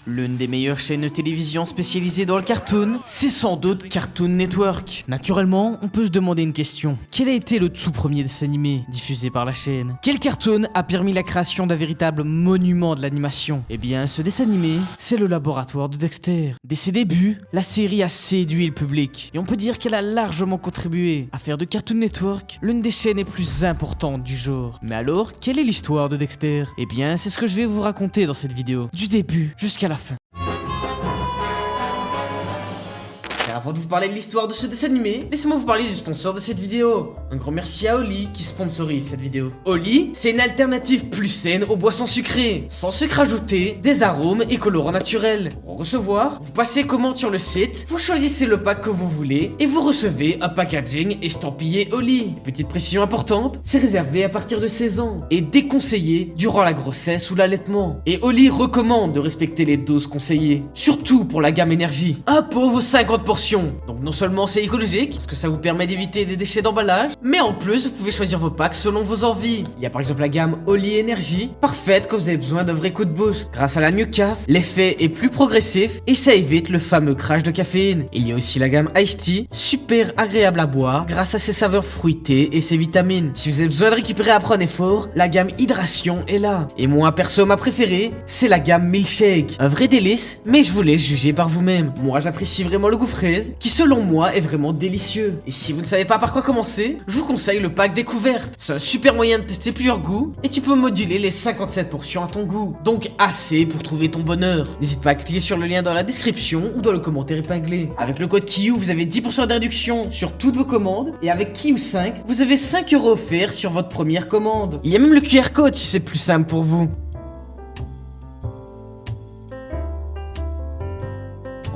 L'une des meilleures chaînes de télévision spécialisées dans le cartoon, c'est sans doute Cartoon Network. Naturellement, on peut se demander une question. Quel a été le tout premier dessin animé diffusé par la chaîne? Quel cartoon a permis la création d'un véritable monument de l'animation? Eh bien, ce dessin animé, c'est le laboratoire de Dexter. Dès ses débuts, la série a séduit le public. Et on peut dire qu'elle a largement contribué à faire de Cartoon Network l'une des chaînes les plus importantes du genre. Mais alors, quelle est l'histoire de Dexter? Eh bien, c'est ce que je vais vous raconter dans cette vidéo, du début jusqu'à la fin. Avant de vous parler de l'histoire de ce dessin animé, laissez-moi vous parler du sponsor de cette vidéo. Un grand merci à Oli qui sponsorise cette vidéo. Oli, c'est une alternative plus saine aux boissons sucrées, sans sucre ajouté, des arômes et colorants naturels. Pour en recevoir, vous passez commande sur le site, vous choisissez le pack que vous voulez et vous recevez un packaging estampillé Oli. Petite précision importante, c'est réservé à partir de 16 ans et déconseillé durant la grossesse ou l'allaitement. Et Oli recommande de respecter les doses conseillées, surtout pour la gamme énergie. Un pot vaut 50%. Donc non seulement c'est écologique, parce que ça vous permet d'éviter des déchets d'emballage, mais en plus vous pouvez choisir vos packs selon vos envies. Il y a par exemple la gamme Oli Energy, parfaite quand vous avez besoin d'un vrai coup de boost. Grâce à la New Caf, l'effet est plus progressif et ça évite le fameux crash de caféine. Il y a aussi la gamme Iced Tea, super agréable à boire grâce à ses saveurs fruitées et ses vitamines. Si vous avez besoin de récupérer après un effort, la gamme Hydration est là. Et moi perso, ma préférée, c'est la gamme Milkshake. Un vrai délice, mais je vous laisse juger par vous-même. Moi j'apprécie vraiment le goût fraise, qui selon moi est vraiment délicieux. Et si vous ne savez pas par quoi commencer, je vous conseille le pack découverte. C'est un super moyen de tester plusieurs goûts et tu peux moduler les 57 portions à ton goût. Donc assez pour trouver ton bonheur. N'hésite pas à cliquer sur le lien dans la description ou dans le commentaire épinglé. Avec le code KIYOU, vous avez 10% de réduction sur toutes vos commandes et avec KIYOU5, vous avez 5 € offerts sur votre première commande. Il y a même le QR code si c'est plus simple pour vous.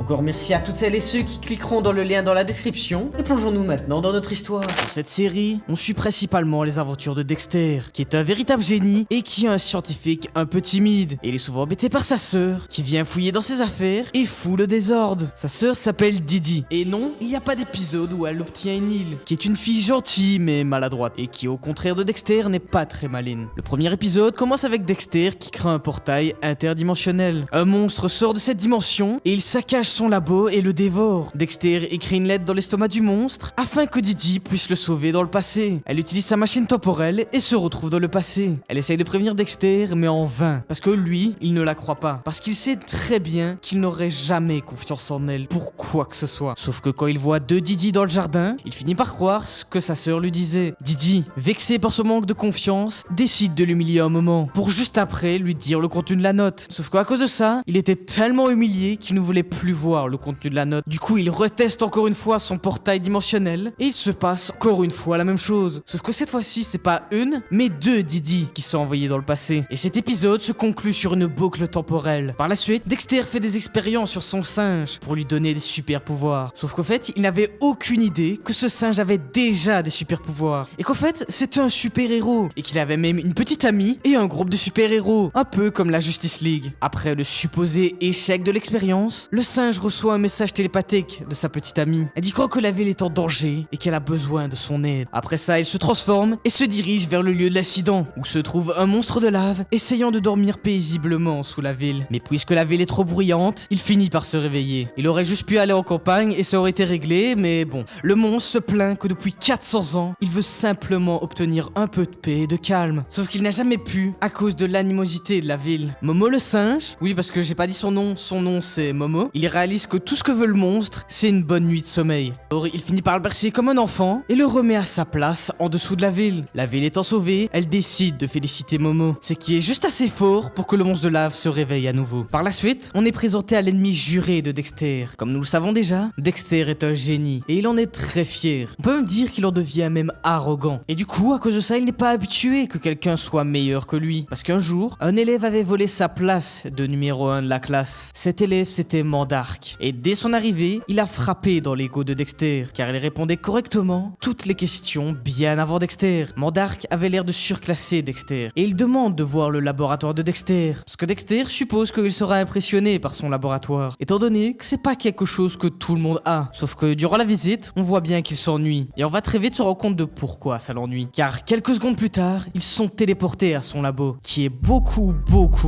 Encore merci à toutes celles et ceux qui cliqueront dans le lien dans la description. Et plongeons-nous maintenant dans notre histoire. Dans cette série, on suit principalement les aventures de Dexter, qui est un véritable génie et qui est un scientifique un peu timide. Et il est souvent embêté par sa sœur, qui vient fouiller dans ses affaires et fout le désordre. Sa sœur s'appelle Didi. Et non, il n'y a pas d'épisode où elle obtient une île, qui est une fille gentille mais maladroite, et qui au contraire de Dexter n'est pas très maline. Le premier épisode commence avec Dexter qui crée un portail interdimensionnel. Un monstre sort de cette dimension et il saccage son labo et le dévore. Dexter écrit une lettre dans l'estomac du monstre afin que Didi puisse le sauver dans le passé. Elle utilise sa machine temporelle et se retrouve dans le passé. Elle essaye de prévenir Dexter mais en vain, parce que lui, il ne la croit pas, parce qu'il sait très bien qu'il n'aurait jamais confiance en elle pour quoi que ce soit. Sauf que quand il voit deux Didi dans le jardin, il finit par croire ce que sa sœur lui disait. Didi, vexé par ce manque de confiance, décide de l'humilier un moment, pour juste après lui dire le contenu de la note. Sauf qu'à cause de ça, il était tellement humilié qu'il ne voulait plus voir le contenu de la note. Du coup, il reteste encore une fois son portail dimensionnel et il se passe encore une fois la même chose. Sauf que cette fois-ci, c'est pas une, mais deux Didi qui sont envoyés dans le passé. Et cet épisode se conclut sur une boucle temporelle. Par la suite, Dexter fait des expériences sur son singe pour lui donner des super pouvoirs. Sauf qu'au fait, il n'avait aucune idée que ce singe avait déjà des super pouvoirs. Et qu'en fait, c'était un super héros. Et qu'il avait même une petite amie et un groupe de super héros. Un peu comme la Justice League. Après le supposé échec de l'expérience, le singe reçoit un message télépathique de sa petite amie, indiquant que la ville est en danger et qu'elle a besoin de son aide. Après ça, il se transforme et se dirige vers le lieu de l'accident, où se trouve un monstre de lave essayant de dormir paisiblement sous la ville. Mais puisque la ville est trop bruyante, il finit par se réveiller. Il aurait juste pu aller en campagne et ça aurait été réglé, mais bon. Le monstre se plaint que depuis 400 ans, il veut simplement obtenir un peu de paix et de calme. Sauf qu'il n'a jamais pu à cause de l'animosité de la ville. Momo le singe, oui parce que j'ai pas dit son nom c'est Momo, il réalise que tout ce que veut le monstre, c'est une bonne nuit de sommeil. Alors il finit par le bercer comme un enfant et le remet à sa place en dessous de la ville. La ville étant sauvée, elle décide de féliciter Momo, ce qui est juste assez fort pour que le monstre de lave se réveille à nouveau. Par la suite, on est présenté à l'ennemi juré de Dexter. Comme nous le savons déjà, Dexter est un génie et il en est très fier. On peut même dire qu'il en devient même arrogant. Et du coup, à cause de ça, il n'est pas habitué que quelqu'un soit meilleur que lui. Parce qu'un jour, un élève avait volé sa place de numéro 1 de la classe. Cet élève, c'était Mandark. Mandark. Et dès son arrivée, il a frappé dans l'ego de Dexter, car il répondait correctement toutes les questions bien avant Dexter. Mandark avait l'air de surclasser Dexter, et il demande de voir le laboratoire de Dexter, parce que Dexter suppose qu'il sera impressionné par son laboratoire, étant donné que c'est pas quelque chose que tout le monde a. Sauf que durant la visite, on voit bien qu'il s'ennuie, et on va très vite se rendre compte de pourquoi ça l'ennuie. Car quelques secondes plus tard, ils sont téléportés à son labo, qui est beaucoup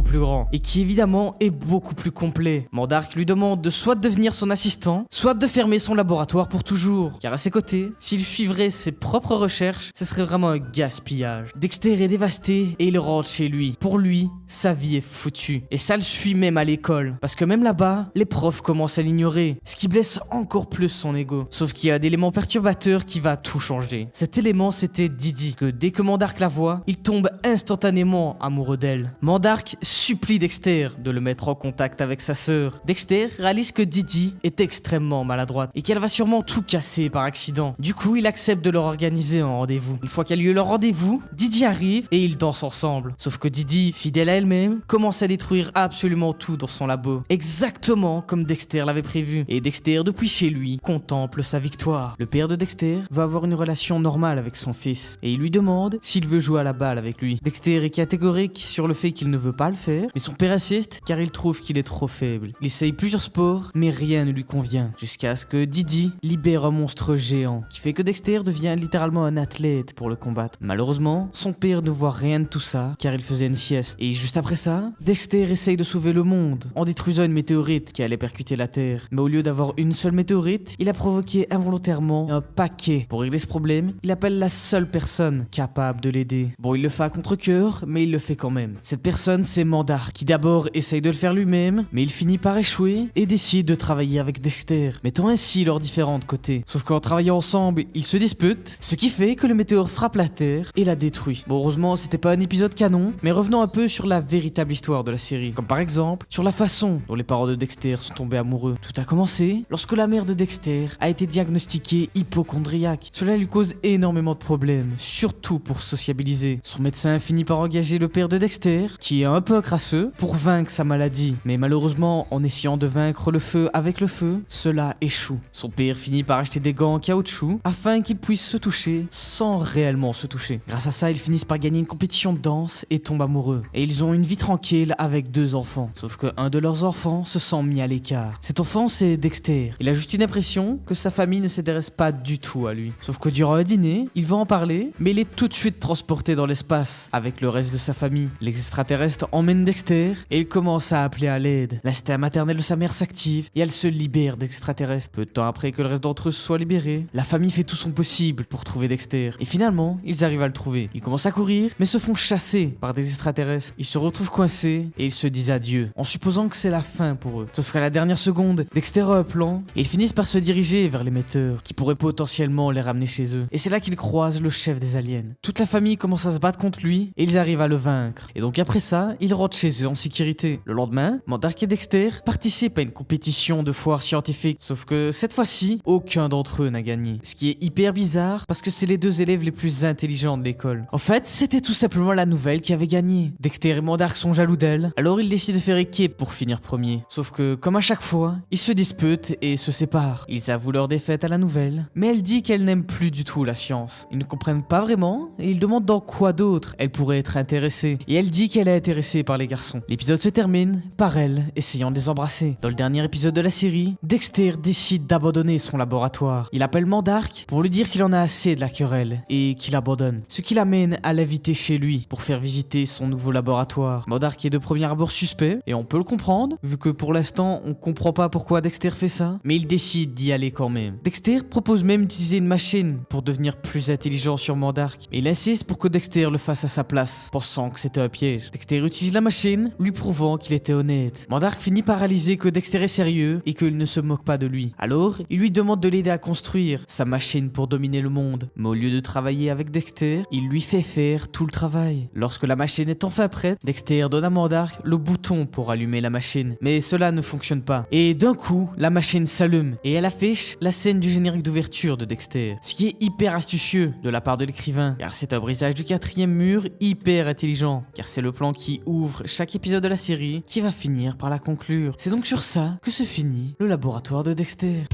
plus grand, et qui évidemment est beaucoup plus complet. Mandark lui demande de soit devenir son assistant, soit de fermer son laboratoire pour toujours, car à ses côtés, s'il suivrait ses propres recherches, ce serait vraiment un gaspillage. Dexter est dévasté et il rentre chez lui. Pour lui, sa vie est foutue, et ça le suit même à l'école, parce que même là-bas, les profs commencent à l'ignorer, ce qui blesse encore plus son ego. Sauf qu'il y a un élément perturbateur qui va tout changer. Cet élément, c'était Didi, que dès que Mandark la voit, il tombe instantanément amoureux d'elle. Mandark supplie Dexter de le mettre en contact avec sa sœur. Dexter réalise que Didi est extrêmement maladroite et qu'elle va sûrement tout casser par accident. Du coup, il accepte de leur organiser un rendez-vous. Une fois qu'a lieu leur rendez-vous, Didi arrive et ils dansent ensemble. Sauf que Didi, fidèle à elle-même, commence à détruire absolument tout dans son labo, exactement comme Dexter l'avait prévu. Et Dexter, depuis chez lui, contemple sa victoire. Le père de Dexter va avoir une relation normale avec son fils et il lui demande s'il veut jouer à la balle avec lui. Dexter est catégorique sur le fait qu'il ne veut pas le faire, mais son père insiste car il trouve qu'il est trop faible. Il essaye plusieurs sports, mais rien ne lui convient, jusqu'à ce que Didi libère un monstre géant, qui fait que Dexter devient littéralement un athlète pour le combattre. Malheureusement, son père ne voit rien de tout ça, car il faisait une sieste. Et juste après ça, Dexter essaye de sauver le monde, en détruisant une météorite qui allait percuter la Terre. Mais au lieu d'avoir une seule météorite, il a provoqué involontairement un paquet. Pour régler ce problème, il appelle la seule personne capable de l'aider. Bon, il le fait à contre-cœur, mais il le fait quand même. Cette personne, c'est Mandark, qui d'abord essaye de le faire lui-même, mais il finit par échouer et décide de travailler avec Dexter, mettant ainsi leurs différents côtés. Sauf qu'en travaillant ensemble, ils se disputent, ce qui fait que le météore frappe la Terre et la détruit. Bon, heureusement, c'était pas un épisode canon, mais revenons un peu sur la véritable histoire de la série, comme par exemple sur la façon dont les parents de Dexter sont tombés amoureux. Tout a commencé lorsque la mère de Dexter a été diagnostiquée hypocondriaque. Cela lui cause énormément de problèmes, surtout pour sociabiliser. Son médecin finit par engager le père de Dexter, qui est un peu crasseux, pour vaincre sa maladie. Mais malheureusement, en essayant de vaincre le feu avec le feu, cela échoue. Son père finit par acheter des gants en caoutchouc afin qu'ils puissent se toucher sans réellement se toucher. Grâce à ça, ils finissent par gagner une compétition de danse et tombent amoureux. Et ils ont une vie tranquille avec 2 enfants. Sauf que un de leurs enfants se sent mis à l'écart. Cet enfant, c'est Dexter. Il a juste une impression que sa famille ne s'intéresse pas du tout à lui. Sauf que durant un dîner, il va en parler, mais il est tout de suite transporté dans l'espace avec le reste de sa famille. L'extraterrestre emmène Dexter et il commence à appeler à l'aide. L'instinct maternel de sa mère s'active et elle se libère d'extraterrestres. Peu de temps après que le reste d'entre eux soit libéré, la famille fait tout son possible pour trouver Dexter. Et finalement, ils arrivent à le trouver. Ils commencent à courir, mais se font chasser par des extraterrestres. Ils se retrouvent coincés et ils se disent adieu, en supposant que c'est la fin pour eux. Sauf qu'à la dernière seconde, Dexter a un plan et ils finissent par se diriger vers l'émetteur, qui pourrait potentiellement les ramener chez eux. Et c'est là qu'ils croisent le chef des aliens. Toute la famille commence à se battre contre lui et ils arrivent à le vaincre. Et donc après ça, ils rentrent chez eux en sécurité. Le lendemain, Mandark et Dexter participent à une compétition de foire scientifique. Sauf que cette fois-ci, aucun d'entre eux n'a gagné. Ce qui est hyper bizarre parce que c'est les 2 élèves les plus intelligents de l'école. En fait, c'était tout simplement la nouvelle qui avait gagné. Dexter et Mandark sont jaloux d'elle, alors ils décident de faire équipe pour finir premier. Sauf que, comme à chaque fois, ils se disputent et se séparent. Ils avouent leur défaite à la nouvelle, mais elle dit qu'elle n'aime plus du tout la science. Ils ne comprennent pas vraiment et ils demandent dans quoi d'autre elle pourrait être intéressée. Et elle dit qu'elle est intéressée par les garçons. L'épisode se termine par elle essayant de les embrasser. Dans le dernier épisode de la série, Dexter décide d'abandonner son laboratoire. Il appelle Mandark pour lui dire qu'il en a assez de la querelle et qu'il abandonne. Ce qui l'amène à l'inviter chez lui pour faire visiter son nouveau laboratoire. Mandark est de premier abord suspect et on peut le comprendre vu que pour l'instant on comprend pas pourquoi Dexter fait ça, mais il décide d'y aller quand même. Dexter propose même d'utiliser une machine pour devenir plus intelligent sur Mandark et il insiste pour que Dexter le fasse à sa place, pensant que c'était un piège. Dexter utilise la machine, lui prouvant qu'il était honnête. Mandark finit par réaliser que Dexter est sérieux et qu'il ne se moque pas de lui. Alors, il lui demande de l'aider à construire sa machine pour dominer le monde. Mais au lieu de travailler avec Dexter, il lui fait faire tout le travail. Lorsque la machine est enfin prête, Dexter donne à Mandark le bouton pour allumer la machine. Mais cela ne fonctionne pas. Et d'un coup, la machine s'allume et elle affiche la scène du générique d'ouverture de Dexter. Ce qui est hyper astucieux de la part de l'écrivain, car c'est un brisage du 4e mur hyper intelligent, car c'est le plan qui ouvre chaque épisode de la série qui va finir par la conclure. C'est donc sur ça là que se finit le laboratoire de Dexter.